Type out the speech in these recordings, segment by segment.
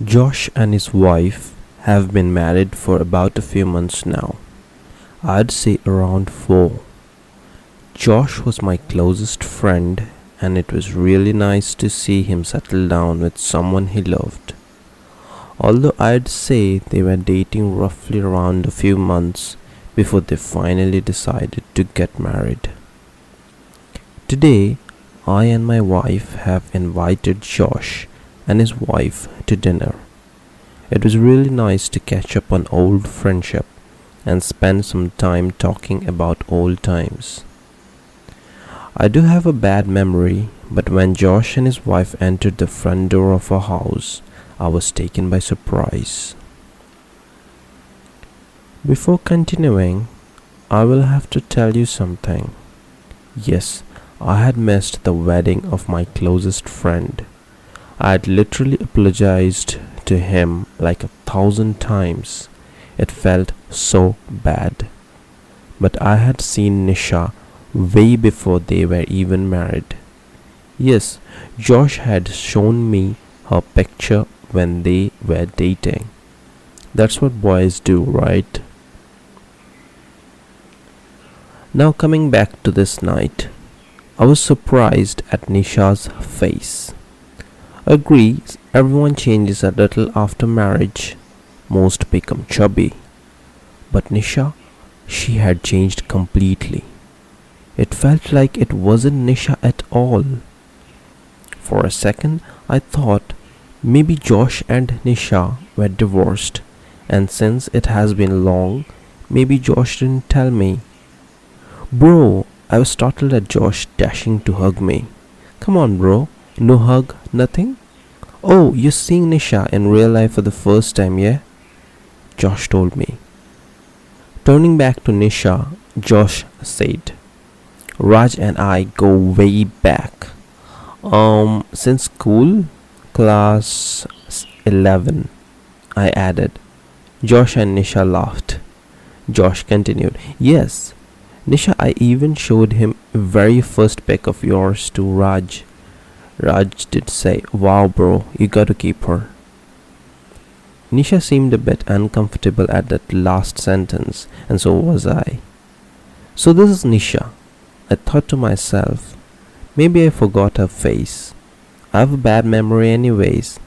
Josh and his wife have been married for about a few months now. I'd say around 4. Josh was my closest friend, and it was really nice to see him settle down with someone he loved. Although I'd say they were dating roughly around a few months before they finally decided to get married. Today, I and my wife have invited Josh and his wife to dinner. It was really nice to catch up on old friendship and spend some time talking about old times. I do have a bad memory, but when Josh and his wife entered the front door of our house, I was taken by surprise. Before continuing, I will have to tell you something. Yes, I had missed the wedding of my closest friend. I had literally apologized to him like 1,000 times. It felt so bad. But I had seen Nisha way before they were even married. Yes, Josh had shown me her picture when they were dating. That's what boys do, right? Now coming back to this night, I was surprised at Nisha's face. Agree, everyone changes a little after marriage. Most become chubby. But Nisha, she had changed completely. It felt like it wasn't Nisha at all. For a second, I thought maybe Josh and Nisha were divorced, and since it has been long, maybe Josh didn't tell me. Bro, I was startled at Josh dashing to hug me. Come on, bro. No hug, nothing? Oh, you're seeing Nisha in real life for the first time, yeah? Josh told me. Turning back to Nisha, Josh said, Raj and I go way back. Since school? Class 11, I added. Josh and Nisha laughed. Josh continued, Yes, Nisha, I even showed him very first pic of yours to Raj. Raj did say, Wow bro, you gotta keep her. Nisha seemed a bit uncomfortable at that last sentence, and so was I. So this is Nisha. I thought to myself, maybe I forgot her face. I have a bad memory anyways.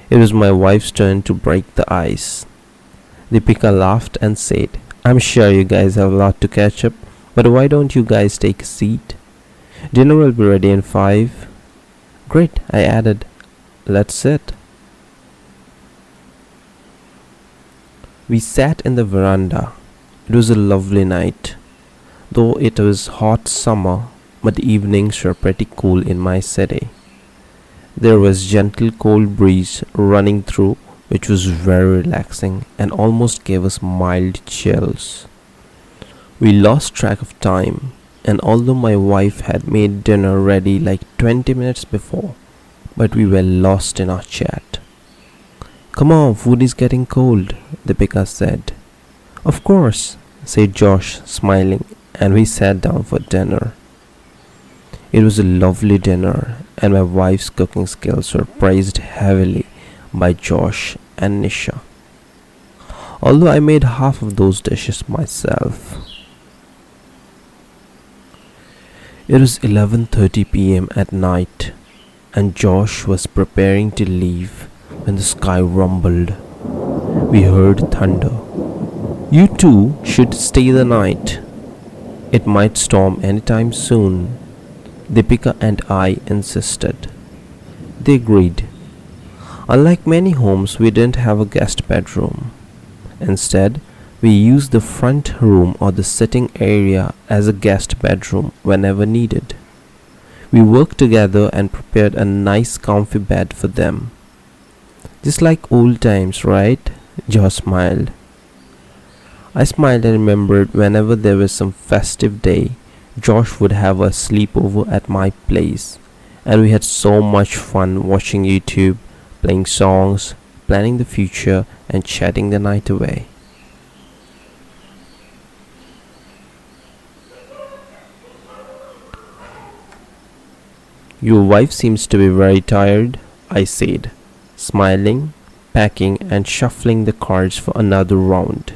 It was my wife's turn to break the ice. Deepika laughed and said, I'm sure you guys have a lot to catch up, but why don't you guys take a seat? Dinner will be ready in 5. Great, I added. Let's sit. We sat in the veranda. It was a lovely night. Though it was hot summer, but the evenings were pretty cool in my city. There was gentle cold breeze running through, which was very relaxing and almost gave us mild chills. We lost track of time, and although my wife had made dinner ready like 20 minutes before, but we were lost in our chat. Come on, food is getting cold, Deepika said. Of course, said Josh, smiling, and we sat down for dinner. It was a lovely dinner, and my wife's cooking skills were praised heavily by Josh and Nisha. Although I made half of those dishes myself. It was 11:30 p.m. at night, and Josh was preparing to leave when the sky rumbled. We heard thunder. You two should stay the night. It might storm anytime soon, Deepika and I insisted. They agreed. Unlike many homes, we didn't have a guest bedroom. Instead, we used the front room or the sitting area as a guest bedroom whenever needed. We worked together and prepared a nice comfy bed for them. Just like old times, right? Josh smiled. I smiled and remembered whenever there was some festive day, Josh would have a sleepover at my place, and we had so much fun watching YouTube, playing songs, planning the future, and chatting the night away. Your wife seems to be very tired, I said, smiling unpacking and shuffling the cards for another round.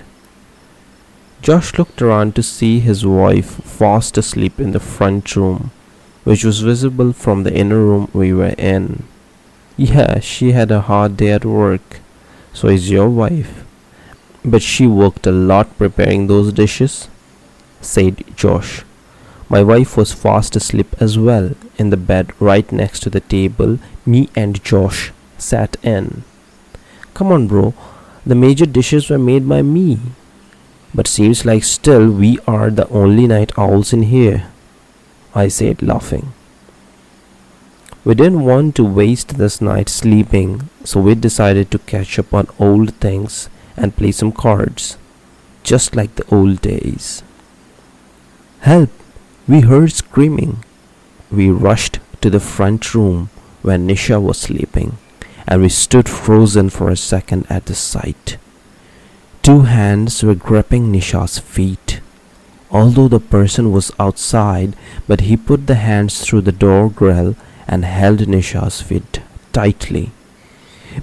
Josh looked around to see his wife fast asleep in the front room, which was visible from the inner room we were in. Yeah, she had a hard day at work. So is your wife. But she worked a lot preparing those dishes, said Josh. My wife was fast asleep as well, in the bed right next to the table me and Josh sat in. Come on, bro, the major dishes were made by me. But seems like still we are the only night owls in here, I said, laughing. We didn't want to waste this night sleeping, so we decided to catch up on old things and play some cards, just like the old days. Help! We heard screaming. We rushed to the front room where Nisha was sleeping, and we stood frozen for a second at the sight. Two hands were gripping Nisha's feet. Although the person was outside, but he put the hands through the door grill and held Nisha's feet tightly.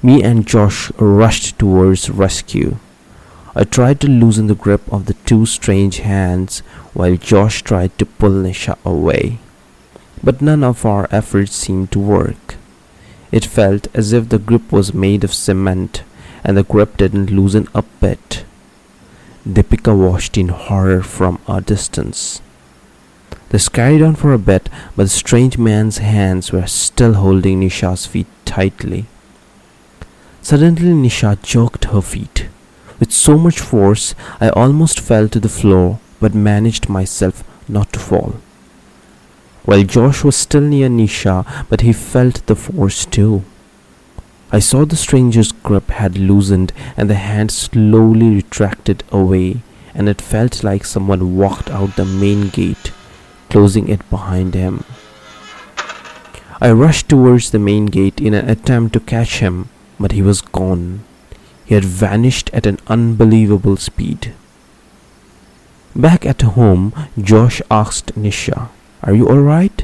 Me and Josh rushed towards rescue. I tried to loosen the grip of the two strange hands while Josh tried to pull Nisha away. But none of our efforts seemed to work. It felt as if the grip was made of cement and the grip didn't loosen a bit. Deepika watched in horror from a distance. This carried on for a bit, but the strange man's hands were still holding Nisha's feet tightly. Suddenly Nisha jerked her feet. With so much force, I almost fell to the floor, but managed myself not to fall. While Josh was still near Nisha, but he felt the force too. I saw the stranger's grip had loosened and the hand slowly retracted away, and it felt like someone walked out the main gate, closing it behind him. I rushed towards the main gate in an attempt to catch him, but he was gone. He had vanished at an unbelievable speed. Back at home, Josh asked Nisha, "Are you alright?"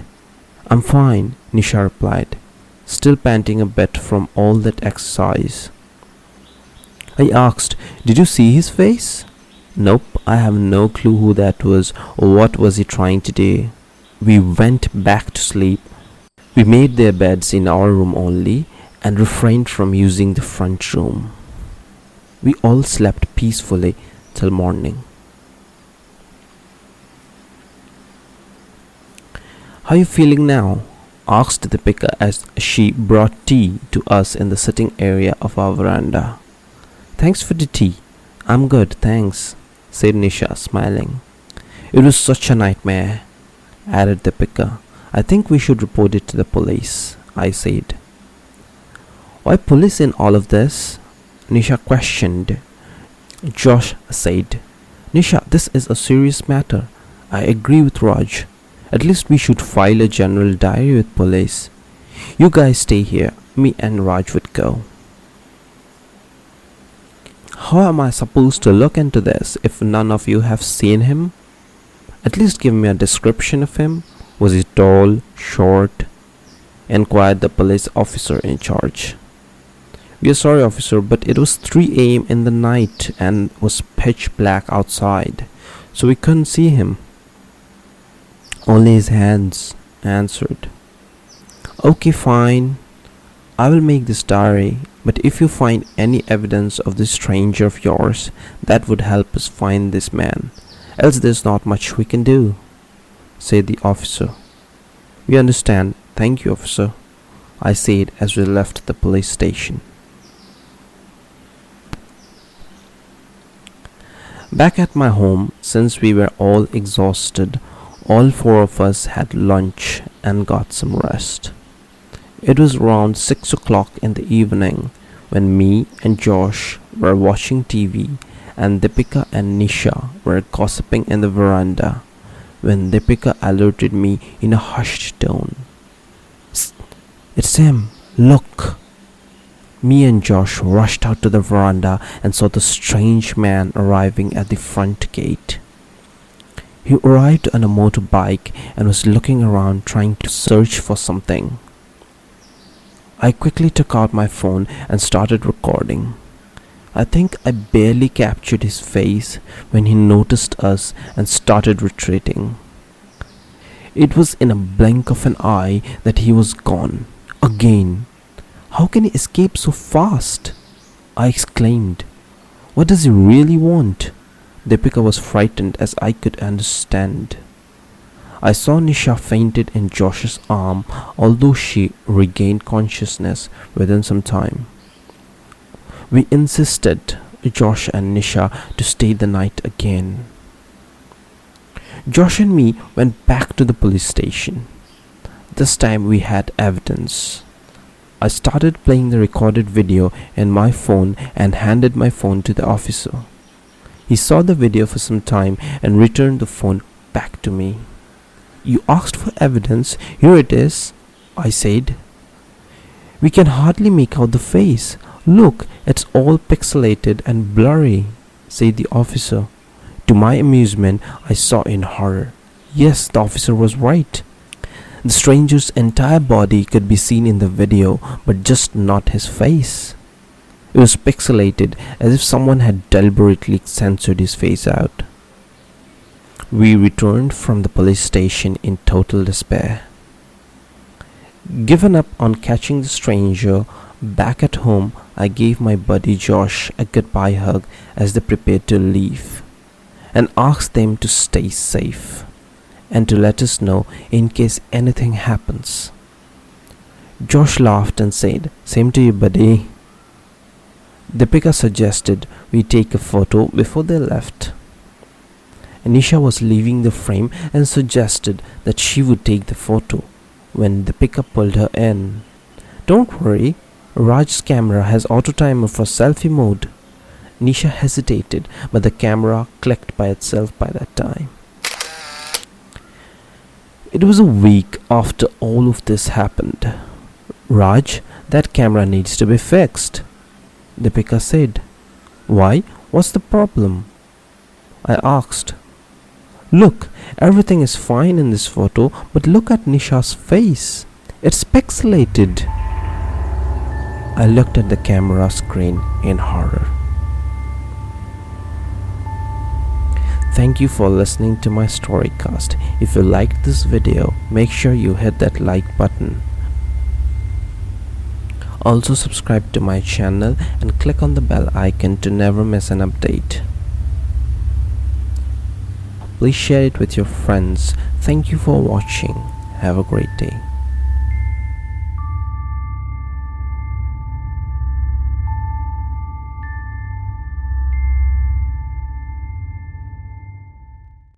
"I'm fine," Nisha replied, still panting a bit from all that exercise. I asked, "Did you see his face?" "Nope, I have no clue who that was or what was he trying to do." We went back to sleep. We made their beds in our room only and refrained from using the front room. We all slept peacefully till morning. "How are you feeling now?" asked Deepika as she brought tea to us in the sitting area of our veranda. "Thanks for the tea. I'm good, thanks," said Nisha, smiling. "It was such a nightmare," added Deepika. "I think we should report it to the police," I said. "Why police in all of this?" Nisha questioned. Josh said, "Nisha, this is a serious matter. I agree with Raj. At least we should file a general diary with police. You guys stay here. Me and Raj would go." "How am I supposed to look into this if none of you have seen him? At least give me a description of him. Was he tall, short?" inquired the police officer in charge. "We are sorry, officer, but it was 3 a.m. in the night and was pitch black outside, so we couldn't see him. Only his hands," answered. "Okay, fine. I will make this diary, but if you find any evidence of this stranger of yours, that would help us find this man. Else there's not much we can do," said the officer. "We understand. Thank you, officer," I said as we left the police station. Back at my home, since we were all exhausted, all 4 of us had lunch and got some rest. It was around 6 o'clock in the evening when me and Josh were watching TV and Deepika and Nisha were gossiping in the veranda when Deepika alerted me in a hushed tone. "Psst, it's him, look." Me and Josh rushed out to the veranda and saw the strange man arriving at the front gate. He arrived on a motorbike and was looking around trying to search for something. I quickly took out my phone and started recording. I think I barely captured his face when he noticed us and started retreating. It was in a blink of an eye that he was gone. Again. How can he escape so fast? I exclaimed. What does he really want? Deepika was frightened as I could understand. I saw Nisha fainted in Josh's arm, although she regained consciousness within some time. We insisted, Josh and Nisha, to stay the night again. Josh and me went back to the police station. This time we had evidence. I started playing the recorded video in my phone and handed my phone to the officer. He saw the video for some time and returned the phone back to me. You asked for evidence, here it is, I said. We can hardly make out the face. Look, it's all pixelated and blurry, said the officer. To my amusement, I saw in horror. Yes, the officer was right. The stranger's entire body could be seen in the video, but just not his face. It was pixelated, as if someone had deliberately censored his face out. We returned from the police station in total despair. Given up on catching the stranger, back at home I gave my buddy Josh a goodbye hug as they prepared to leave, and asked them to stay safe and to let us know in case anything happens. Josh laughed and said, "Same to you, buddy." Deepika suggested we take a photo before they left. Anisha was leaving the frame and suggested that she would take the photo when Deepika pulled her in. Don't worry, Raj's camera has auto timer for selfie mode. Nisha hesitated, but the camera clicked by itself by that time. It was a week after all of this happened. Raj, that camera needs to be fixed, Deepika said. Why? What's the problem? I asked. Look, everything is fine in this photo, but look at Nisha's face. It's pixelated. I looked at the camera screen in horror. Thank you for listening to my Storycast. If you liked this video, make sure you hit that like button. Also subscribe to my channel and click on the bell icon to never miss an update. Please share it with your friends. Thank you for watching. Have a great day.